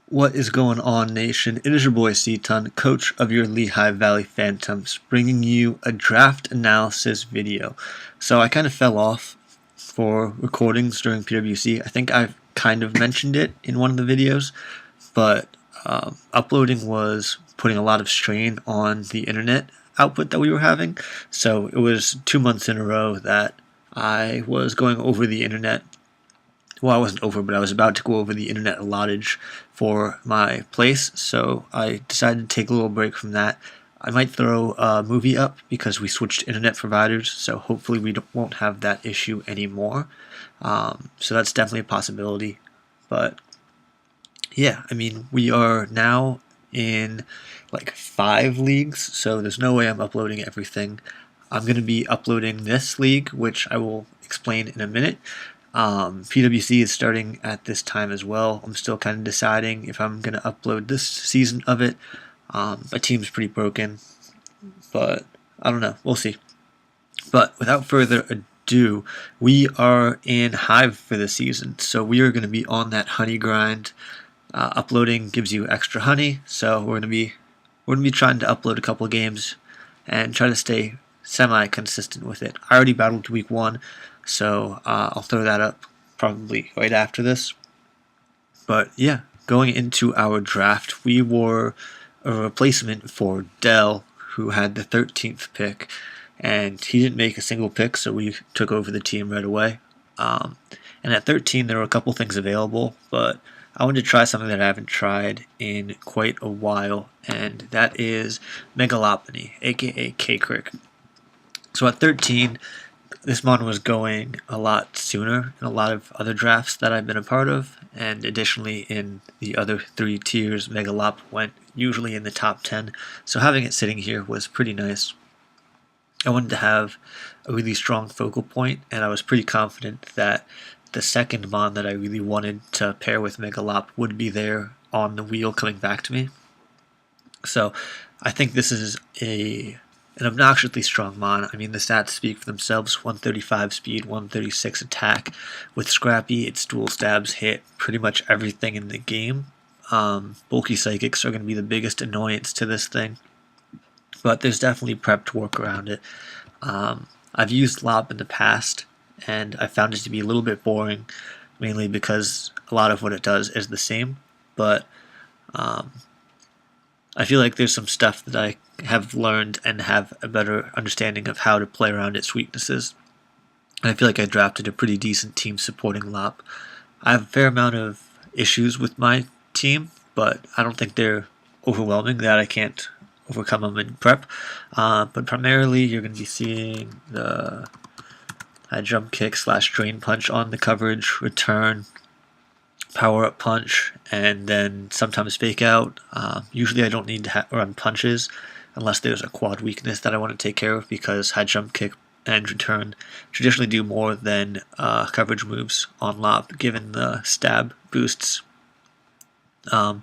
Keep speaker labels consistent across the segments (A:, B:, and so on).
A: What is going on, nation? It is your boy C-Ton, coach of your Lehigh Valley Phantoms, bringing you a draft analysis video. So I kind of fell off for recordings during PWC. I think I've kind of mentioned it in one of the videos, but uploading was putting a lot of strain on the internet output that we were having. So it was 2 months in a row that I was going over the internet. Well, I wasn't over, but I was about to go over the internet allottage for my place, so I decided to take a little break from that. I might throw a movie up because we switched internet providers, so hopefully we won't have that issue anymore. So that's definitely a possibility. But yeah, I mean, we are now in like 5 leagues, so there's no way I'm uploading everything. I'm going to be uploading this league, which I will explain in a minute. PWC is starting at this time as well. I'm still kind of deciding if I'm going to upload this season of it. My team's pretty broken, but I don't know. We'll see. But without further ado, we are in Hive for the season, so we are going to be on that honey grind. Uploading gives you extra honey, so we're going to be trying to upload a couple of games and try to stay semi-consistent with it. I already battled week 1, so I'll throw that up probably right after this. But yeah, going into our draft, we were a replacement for Dell, who had the 13th pick, and he didn't make a single pick, so we took over the team right away. And at 13, there were a couple things available, but I wanted to try something that I haven't tried in quite a while, and that is Megalopony, aka K-Crick. So at 13, this mon was going a lot sooner in a lot of other drafts that I've been a part of, and additionally in the other 3 tiers, Megalop went usually in the top 10, so having it sitting here was pretty nice. I wanted to have a really strong focal point, and I was pretty confident that the second mon that I really wanted to pair with Megalop would be there on the wheel coming back to me. So I think this is an obnoxiously strong mon. I mean, the stats speak for themselves. 135 speed, 136 attack. With Scrappy, its dual stabs hit pretty much everything in the game. Bulky Psychics are going to be the biggest annoyance to this thing, but there's definitely prep to work around it. I've used Lop in the past, and I found it to be a little bit boring, mainly because a lot of what it does is the same, but I feel like there's some stuff that I have learned and have a better understanding of how to play around its weaknesses. And I feel like I drafted a pretty decent team supporting Lop. I have a fair amount of issues with my team, but I don't think they're overwhelming that I can't overcome them in prep. But primarily, you're going to be seeing the jump kick / drain punch on the coverage, return, power up punch, and then sometimes fake out. Usually I don't need to run punches unless there's a quad weakness that I want to take care of, because high jump kick and return traditionally do more than coverage moves on Lop, given the stab boosts. But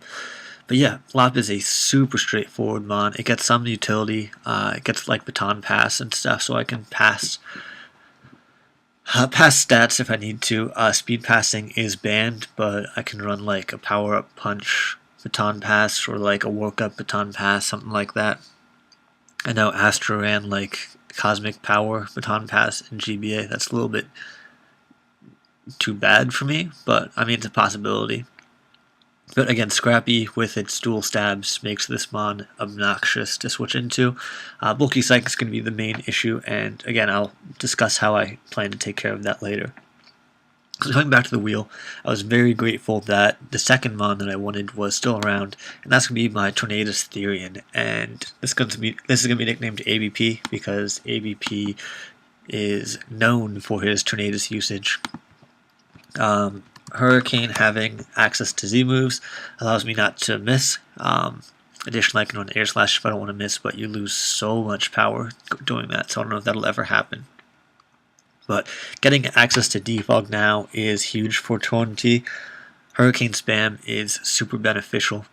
A: yeah, Lop is a super straightforward mon. It gets some utility. It gets like baton pass and stuff, so I can pass stats if I need to. Speed passing is banned, but I can run like a power up punch baton pass or like a work up baton pass, something like that. I know Astra ran like cosmic power baton pass in GBA. That's a little bit too bad for me, but I mean, it's a possibility. But again, Scrappy with its dual stabs makes this mon obnoxious to switch into. Bulky Psych is going to be the main issue, and again, I'll discuss how I plan to take care of that later. So coming back to the wheel, I was very grateful that the second mon that I wanted was still around, and that's going to be my Tornadus Therian. And this is going to be nicknamed ABP because ABP is known for his Tornadus usage. Hurricane having access to Z moves allows me not to miss. Additionally, I can run Air Slash if I don't want to miss, but you lose so much power doing that, so I don't know if that'll ever happen. But getting access to Defog now is huge for Tornty. Hurricane spam is super beneficial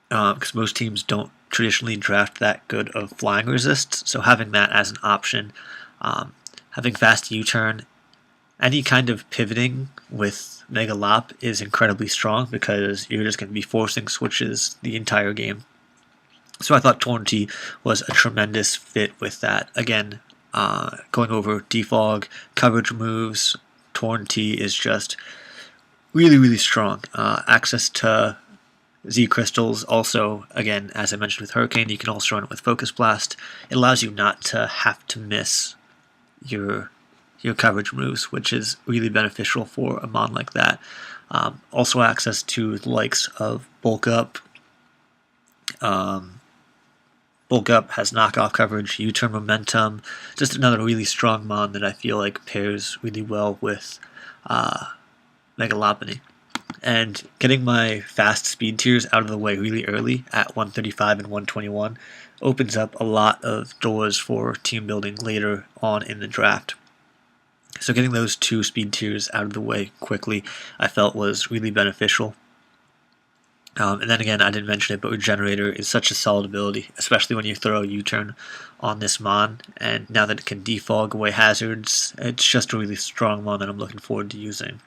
A: because most teams don't traditionally draft that good of flying resists, so having that as an option, having fast U-turn, any kind of pivoting with Mega Lop is incredibly strong because you're just going to be forcing switches the entire game. So I thought Torrentee was a tremendous fit with that. Again, going over defog, coverage moves, Torrentee is just really, really strong. Access to Z crystals also, again, as I mentioned with Hurricane, you can also run it with Focus Blast. It allows you not to have to miss your coverage moves, which is really beneficial for a mon like that. Also access to the likes of Bulk Up. Bulk Up has knockoff coverage, U-turn momentum, just another really strong mon that I feel like pairs really well with Megalopony. And getting my fast speed tiers out of the way really early at 135 and 121 opens up a lot of doors for team building later on in the draft. So getting those 2 speed tiers out of the way quickly I felt was really beneficial. And then again, I didn't mention it, but Regenerator is such a solid ability, especially when you throw a U-turn on this mon. And now that it can defog away hazards, it's just a really strong mon that I'm looking forward to using.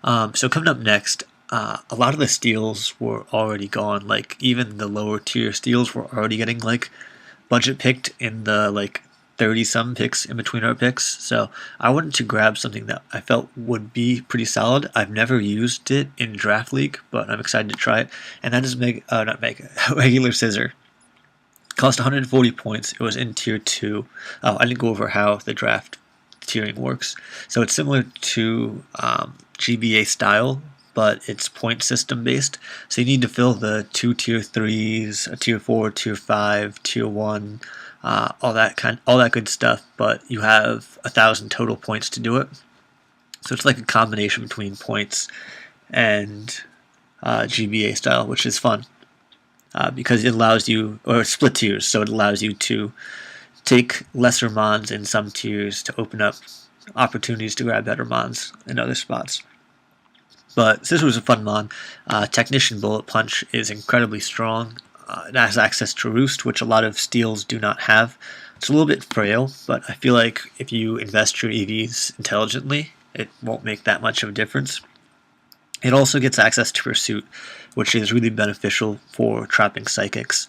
A: So coming up next, a lot of the steals were already gone. Like even the lower tier steals were already getting like budget picked in the like 30-some picks in between our picks. So I wanted to grab something that I felt would be pretty solid. I've never used it in Draft League, but I'm excited to try it. And that is regular Scissor. Cost 140 points. It was in tier 2. I didn't go over how the draft tiering works. So it's similar to GBA style, but it's point system based. So you need to fill the 2 tier 3s, a tier 4, tier 5, tier 1, all that good stuff. But you have 1,000 total points to do it. So it's like a combination between points and GBA style, which is fun because it allows you, or split tiers, so it allows you to take lesser mons in some tiers to open up opportunities to grab better mons in other spots. But this was a fun mon. Technician Bullet Punch is incredibly strong. It has access to Roost, which a lot of steals do not have. It's a little bit frail, but I feel like if you invest your EVs intelligently, it won't make that much of a difference. It also gets access to Pursuit, which is really beneficial for trapping Psychics,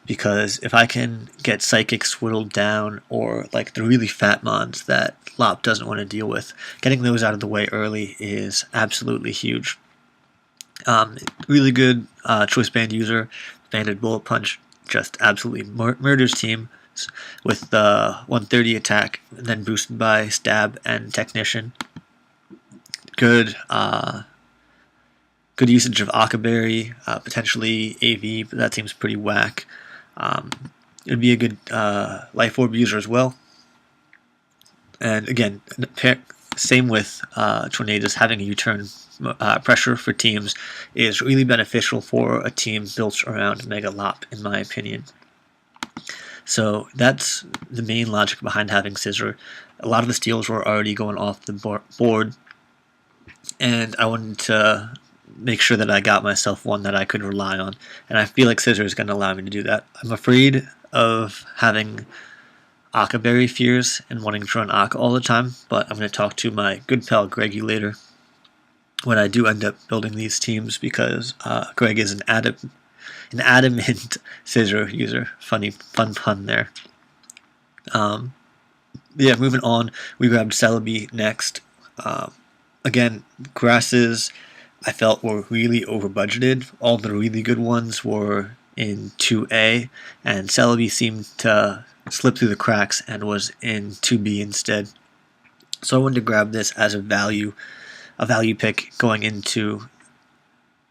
A: because if I can get Psychics whittled down, or like the really fat mons that Lop doesn't want to deal with, getting those out of the way early is absolutely huge. Really good choice band user. Banded Bullet Punch just absolutely murders teams with the 130 attack, and then boosted by Stab and Technician. Good usage of Akaberry, potentially AV, but that seems pretty whack. It would be a good Life Orb user as well. And again, same with Tornadoes, having a U-turn pressure for teams is really beneficial for a team built around Mega Lop, in my opinion. So that's the main logic behind having Scissor. A lot of the steals were already going off the board, and I wanted to make sure that I got myself one that I could rely on, and I feel like Scissor is going to allow me to do that. I'm afraid of having Akaberry fears and wanting to run Akka all the time, but I'm going to talk to my good pal Greggy later when I do end up building these teams, because Greg is an adamant Scissor user. Fun pun there. Yeah, moving on, we grabbed Celebi next. Again, grasses I felt were really over budgeted. All the really good ones were in 2A, and Celebi seemed to slip through the cracks and was in 2B instead. So I wanted to grab this as a value pick going into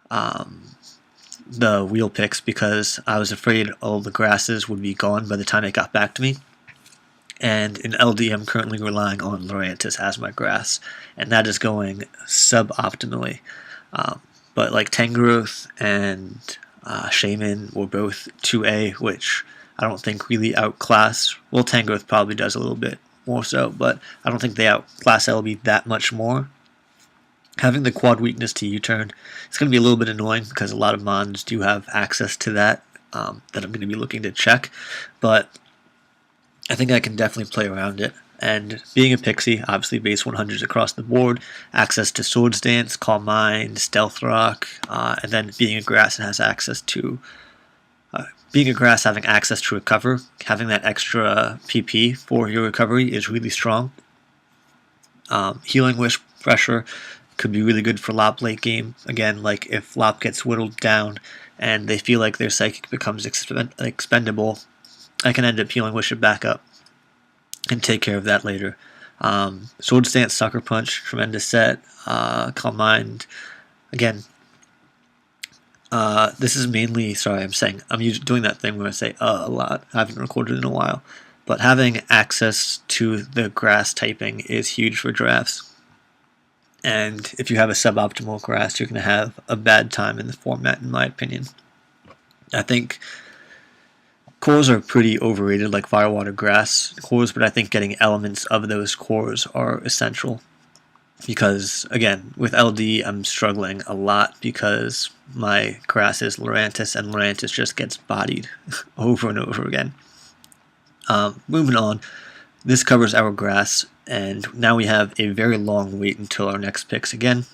A: the wheel picks, because I was afraid all the grasses would be gone by the time it got back to me. And in LD, I'm currently relying on Lurantis as my grass, and that is going suboptimally. But like Tangrowth and Shaman were both 2A, which I don't think really outclass. Well, Tangrowth probably does a little bit more so, but I don't think they outclass LB that much more. Having the quad weakness to U-turn, it's going to be a little bit annoying because a lot of mons do have access to that that I'm going to be looking to check, but I think I can definitely play around it. And being a Pixie, obviously base 100s across the board, access to Swords Dance, Calm Mind, Stealth Rock, and then being a Grass, it has access to being a Grass, having access to Recover, having that extra PP for your recovery is really strong. Healing Wish Pressure could be really good for Lop late game. Again, like if Lop gets whittled down and they feel like their Psychic becomes expendable, I can end up Healing Wish it back up and take care of that later. Sword Stance, Sucker Punch, tremendous set. Calm Mind, again. This is mainly, sorry, I'm doing that thing where I say a lot. I haven't recorded in a while. But having access to the Grass typing is huge for drafts. And if you have a suboptimal Grass, you're going to have a bad time in the format, in my opinion. I think cores are pretty overrated, like Firewater Grass cores, but I think getting elements of those cores are essential. Because, again, with LD, I'm struggling a lot because my Grass is Lurantis, and Lurantis just gets bodied over and over again. Moving on, this covers our Grass, and now we have a very long wait until our next picks again.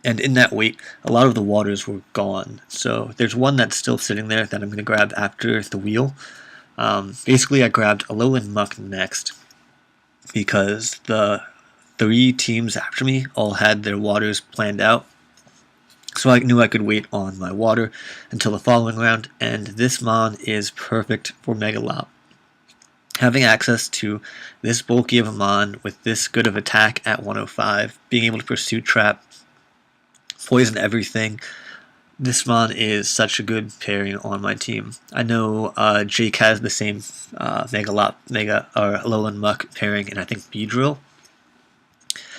A: And in that wait, a lot of the waters were gone. So there's one that's still sitting there that I'm going to grab after the wheel. Basically, I grabbed Alolan Muck next because the 3 teams after me all had their waters planned out. So I knew I could wait on my water until the following round, and this Mon is perfect for Megalop. Having access to this bulky of a Mon with this good of attack at 105, being able to Pursuit Trap, poison everything, this Mon is such a good pairing on my team. I know Jake has the same Alolan Muck pairing, and I think Beedrill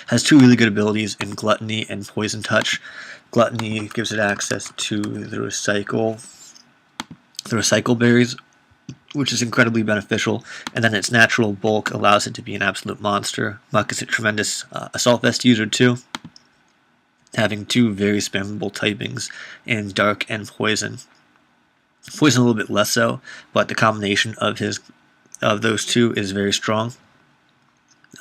A: has 2 really good abilities in Gluttony and Poison Touch. Gluttony gives it access to the Recycle Berries, which is incredibly beneficial, and then its natural bulk allows it to be an absolute monster. Muck is a tremendous Assault Vest user too, having 2 very spammable typings in Dark and Poison. Poison a little bit less so, but the combination of those 2 is very strong.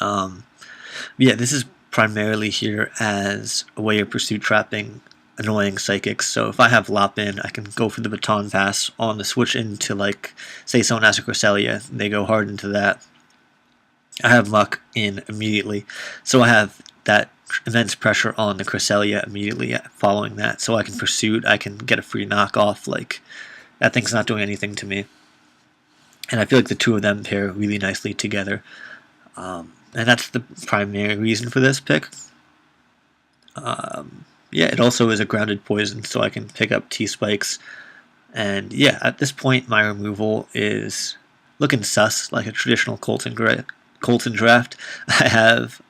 A: Yeah, this is primarily here as a way of pursuit trapping annoying Psychics. So if I have Lop in, I can go for the Baton Pass on the switch into, like, say someone has a Cresselia, and they go hard into that. I have Muck in immediately, so I have that immense pressure on the Cresselia immediately following that, so I can Pursuit, I can get a free knockoff, like, that thing's not doing anything to me. And I feel like the 2 of them pair really nicely together. And that's the primary reason for this pick. Yeah, it also is a grounded poison, so I can pick up T-Spikes. And yeah, at this point, my removal is looking sus, like a traditional Colton draft. I have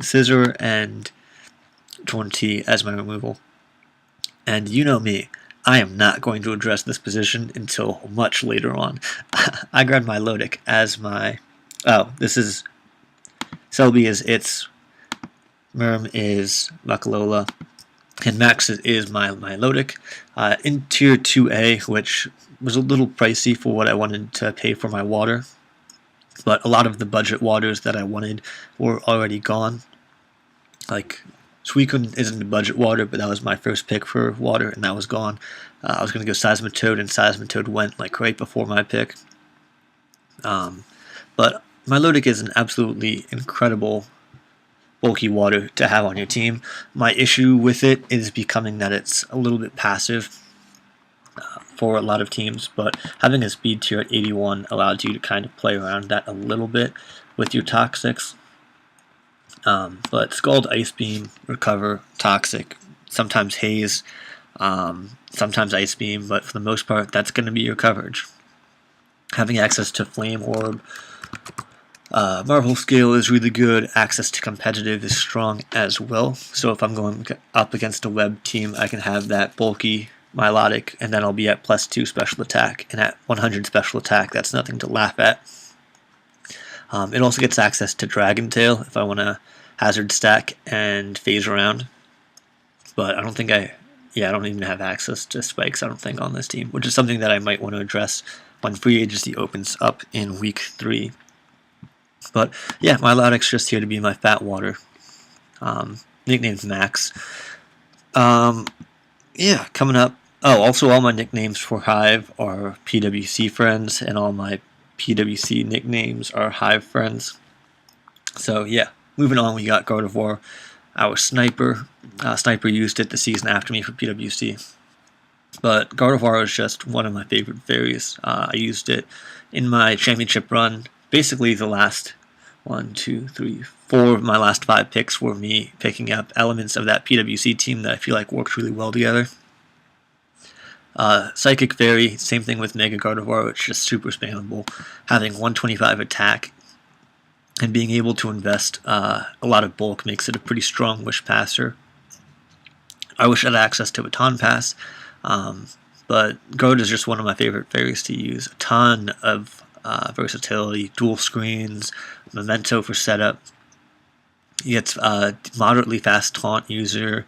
A: Scissor and Torn-T as my removal. And you know me, I am not going to address this position until much later on. I grabbed my Milotic as my... Oh, this is... Selby is its, Merm is Muckalola, and Max is my Milotic. In Tier 2A, which was a little pricey for what I wanted to pay for my water, but a lot of the budget waters that I wanted were already gone. Like, Suicune isn't a budget water, but that was my first pick for water, and that was gone. I was going to go Seismitoad, and Seismitoad went like right before my pick. But Milotic is an absolutely incredible bulky water to have on your team. My issue with it is becoming that it's a little bit passive for a lot of teams, but having a speed tier at 81 allows you to kind of play around that a little bit with your Toxics. But Scald, Ice Beam, Recover, Toxic, sometimes Haze, sometimes Ice Beam, but for the most part, that's going to be your coverage. Having access to Flame Orb, Marvel Scale is really good. Access to Competitive is strong as well. So if I'm going up against a web team, I can have that bulky Milotic, and then I'll be at +2 special attack. And at 100 special attack, that's nothing to laugh at. It also gets access to Dragon Tail if I want to hazard stack and phase around. But I don't think I don't even have access to Spikes, I don't think, on this team, which is something that I might want to address when free agency opens up in week 3. But yeah, my Milotic's just here to be my fat water. Nickname's Max. Yeah, coming up. Oh, also all my nicknames for Hive are PWC friends, and all my PWC nicknames are Hive friends. So yeah, moving on, we got Gardevoir, our Sniper. Sniper used it the season after me for PWC. But Gardevoir is just one of my favorite fairies. I used it in my championship run. Basically, the last 1, 2, 3, 4 of my last 5 picks were me picking up elements of that PWC team that I feel like worked really well together. Psychic Fairy, same thing with Mega Gardevoir, it's just super spammable. Having 125 attack and being able to invest a lot of bulk makes it a pretty strong Wish Passer. I wish I had access to Baton Pass, but Goat is just one of my favorite fairies to use. A ton of versatility, dual screens, Memento for setup. He gets moderately fast taunt user,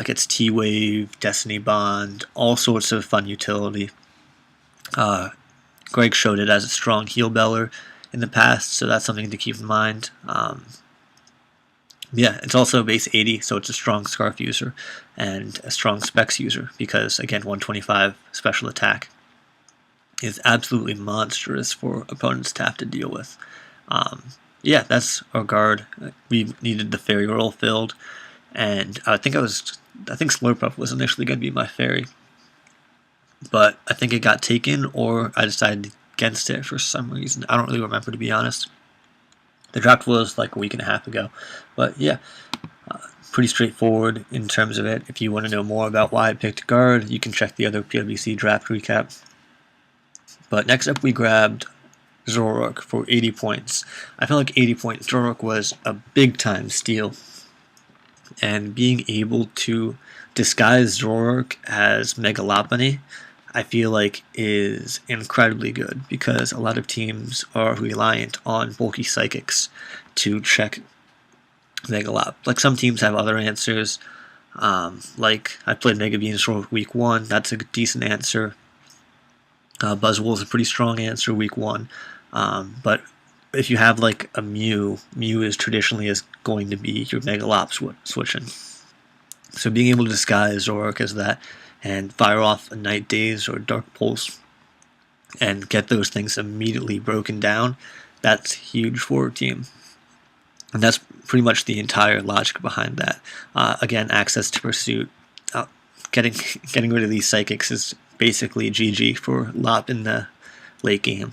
A: gets T-Wave, Destiny Bond, all sorts of fun utility. Greg showed it as a strong heal beller in the past, so that's something to keep in mind. Yeah, it's also base 80, so it's a strong Scarf user and a strong Specs user because, again, 125 special attack is absolutely monstrous for opponents to have to deal with. Yeah, that's our guard. We needed the fairy roll filled, and I think Slurpuff was initially going to be my fairy, but I think it got taken, or I decided against it for some reason. I don't really remember, to be honest. The draft was like a week and a half ago, but yeah, pretty straightforward in terms of it. If you want to know more about why I picked guard, you can check the other PWC draft recap. But next up, we grabbed Zoroark for 80 points. I felt like 80 points Zoroark was a big time steal, and being able to disguise Zoroark as Mega Lopunny, I feel like is incredibly good because a lot of teams are reliant on bulky psychics to check Mega Lop. Like some teams have other answers. Like I played Mega Venusaur week 1. That's a decent answer. Buzzwole is a pretty strong answer week 1. But if you have like a Mew is traditionally going to be your Mega Lop switching. So being able to disguise Zoroark as that and fire off a Night Daze or Dark Pulse and get those things immediately broken down, that's huge for a team. And that's pretty much the entire logic behind that. Again, access to Pursuit. Getting rid of these Psychics is basically GG for Lop in the late game.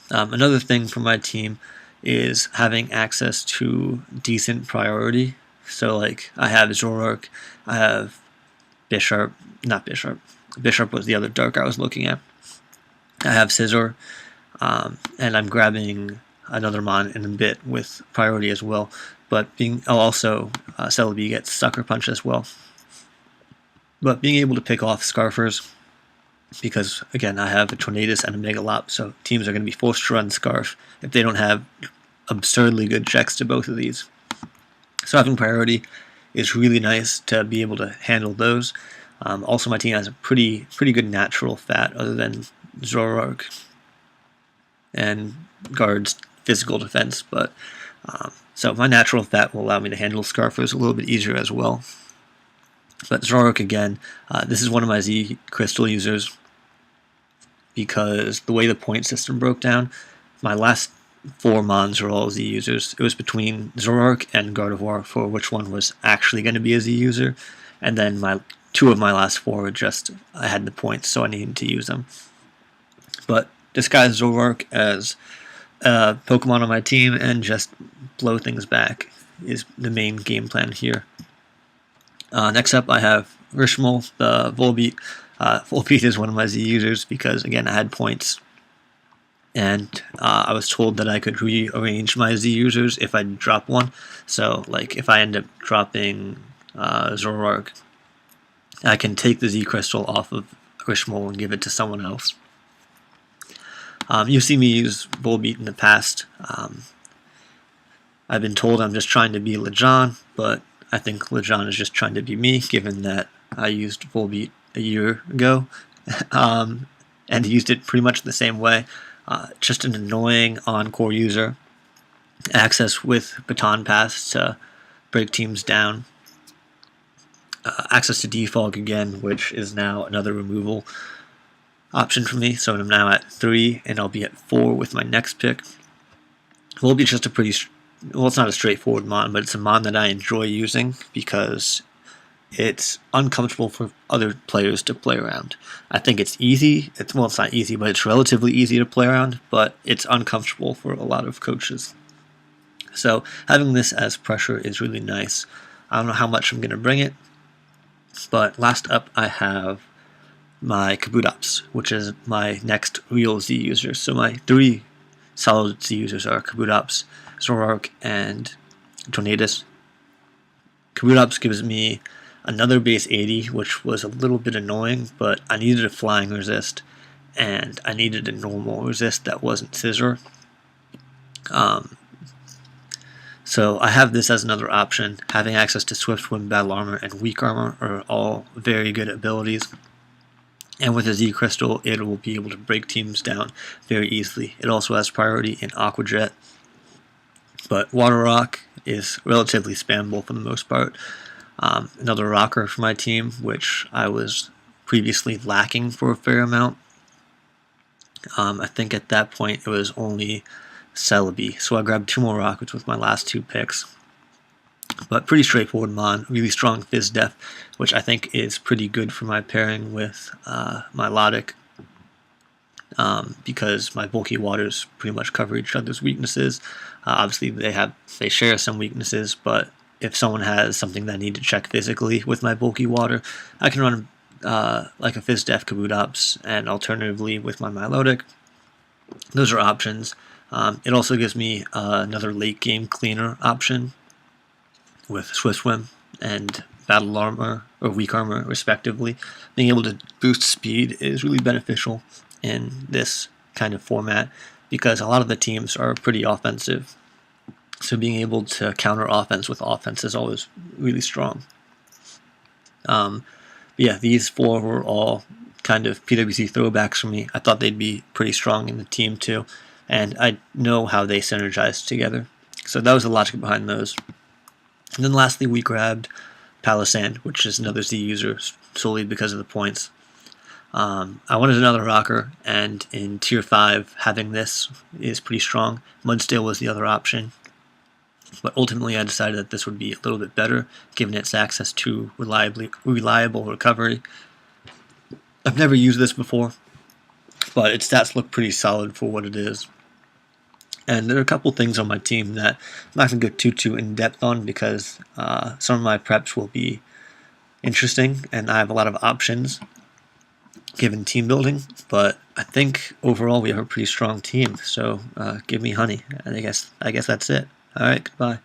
A: Another thing for my team is having access to decent priority. So like I have Zoroark, I have Bisharp was the other dark I was looking at. I have Scizor, and I'm grabbing another Mon in a bit with priority as well. But also Celebi gets Sucker Punch as well. But being able to pick off Scarfers, because again I have a Tornadus and a Mega Lop, so teams are going to be forced to run Scarf if they don't have absurdly good checks to both of these. So having priority is really nice to be able to handle those. Also, my team has a pretty good natural fat other than Zoroark and guards physical defense, but so my natural fat will allow me to handle Scarfers a little bit easier as well. But Zoroark again, this is one of my Z Crystal users because the way the point system broke down, my last 4 Mons are all Z users. It was between Zoroark and Gardevoir for which one was actually going to be a Z user, and then 2 of my last 4 were just I had the points, so I needed to use them. But disguise Zoroark as a Pokemon on my team and just blow things back is the main game plan here. Next up, I have Rishmal, the Volbeat. Volbeat is one of my Z users because again I had points. And I was told that I could rearrange my Z users if I drop one. So, like, if I end up dropping Zoroark, I can take the Z Crystal off of Rishmal and give it to someone else. You've seen me use Volbeat in the past. I've been told I'm just trying to be Lejon, but I think Lejon is just trying to be me, given that I used Volbeat a year ago and used it pretty much the same way. Just an annoying encore user. access with baton pass to break teams down, access to defog again, which is now another removal option for me. So I'm now at 3, and I'll be at 4 with my next pick. It will be just a pretty, well, it's not a straightforward mon, but it's a mon that I enjoy using because it's uncomfortable for other players to play around. I think it's easy. It's not easy, but it's relatively easy to play around, but it's uncomfortable for a lot of coaches. So having this as pressure is really nice. I don't know how much I'm going to bring it, but last up I have my Kabutops, which is my next real Z user. So my 3 solid Z users are Kabutops, Zoroark, and Tornadus. Kabutops gives me another base 80, which was a little bit annoying, but I needed a flying resist, and I needed a normal resist that wasn't Scissor. So I have this as another option. Having access to Swift Swim, Battle Armor, and Weak Armor are all very good abilities. And with a Z Crystal, it will be able to break teams down very easily. It also has priority in Aqua Jet, but Water Rock is relatively spammable for the most part. Another rocker for my team, which I was previously lacking for a fair amount. I think at that point it was only Celebi, so I grabbed 2 more rockets with my last 2 picks. But pretty straightforward mon, really strong Fizz Def, which I think is pretty good for my pairing with my Milotic, because my bulky waters pretty much cover each other's weaknesses. Obviously they share some weaknesses, but if someone has something that I need to check physically with my bulky water, I can run like a Fizz Def Kabutops, and alternatively with my Milotic. Those are options. It also gives me another late game cleaner option with Swift Swim and Battle Armor or Weak Armor respectively. Being able to boost speed is really beneficial in this kind of format because a lot of the teams are pretty offensive. So being able to counter offense with offense is always really strong. Yeah, these 4 were all kind of PWC throwbacks for me. I thought they'd be pretty strong in the team too, and I know how they synergize together. So that was the logic behind those. And then lastly, we grabbed Palossand, which is another Z user solely because of the points. I wanted another rocker, and in Tier 5, having this is pretty strong. Mudstale was the other option, but ultimately I decided that this would be a little bit better, given its access to reliable recovery. I've never used this before, but its stats look pretty solid for what it is. And there are a couple things on my team that I'm not going to go too in depth on because some of my preps will be interesting and I have a lot of options given team building. But I think overall we have a pretty strong team. So give me honey. I guess that's it. All right, goodbye.